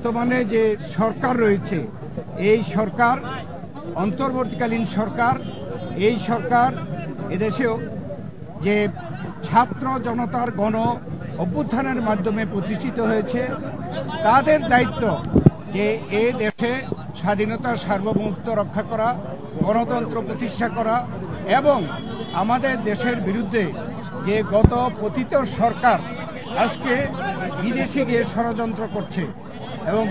বর্তমানে যে সরকার রয়েছে এই সরকার অন্তর্বর্তীকালীন সরকার, এই সরকার এদেশেও যে ছাত্র জনতার গণ অভ্যুত্থানের মাধ্যমে প্রতিষ্ঠিত হয়েছে, তাদের দায়িত্ব যে এ দেশে স্বাধীনতা সার্বভৌমত্ব রক্ষা করা, গণতন্ত্র প্রতিষ্ঠা করা এবং আমাদের দেশের বিরুদ্ধে যে গত পতিত সরকার আজকে বিদেশে গিয়ে ষড়যন্ত্র করছে এবং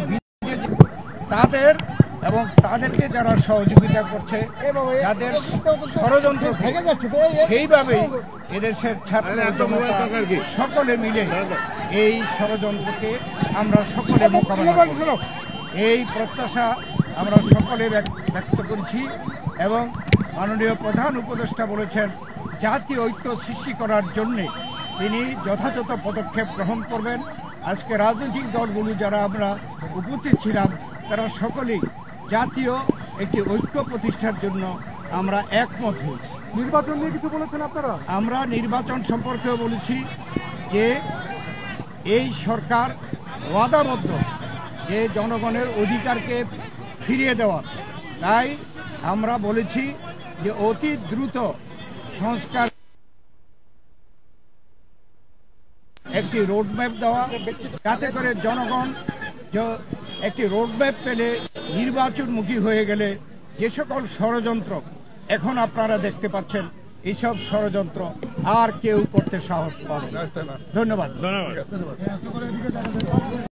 তাদেরকে যারা সহযোগিতা করছে, তাদের ষড়যন্ত্র সেইভাবেই এদেশের ছাত্র জনতা সকলে মিলে এই ষড়যন্ত্রকে আমরা সকলে মোকাবিলা করব, এই প্রত্যাশা আমরা সকলে ব্যক্ত করছি। এবং মাননীয় প্রধান উপদেষ্টা বলেছেন জাতীয় ঐক্য সৃষ্টি করার জন্যে তিনি যথাযথ পদক্ষেপ গ্রহণ করবেন। আজকে রাজনৈতিক দলগুলো যারা আমরা উপস্থিত ছিলাম তারা সকলেই জাতীয় একটি ঐক্য প্রতিষ্ঠার জন্য আমরা একমত হয়েছি। নির্বাচন নিয়ে কিছু বলেছেন আপনারা? আমরা নির্বাচন সম্পর্কেও বলেছি যে এই সরকার ওয়াদাবদ্ধ যে জনগণের অধিকারকে ফিরিয়ে দেওয়ার, তাই আমরা বলেছি যে অতি দ্রুত সংস্কার একটি রোডম্যাপ দেওয়া, যাতে করে জনগণ একটি রোডম্যাপ পেলে নির্বাচনমুখী হয়ে গেলে যে সকল ষড়যন্ত্র এখন আপনারা দেখতে পাচ্ছেন এইসব ষড়যন্ত্র আর কেউ করতে সাহস পাবে না। ধন্যবাদ।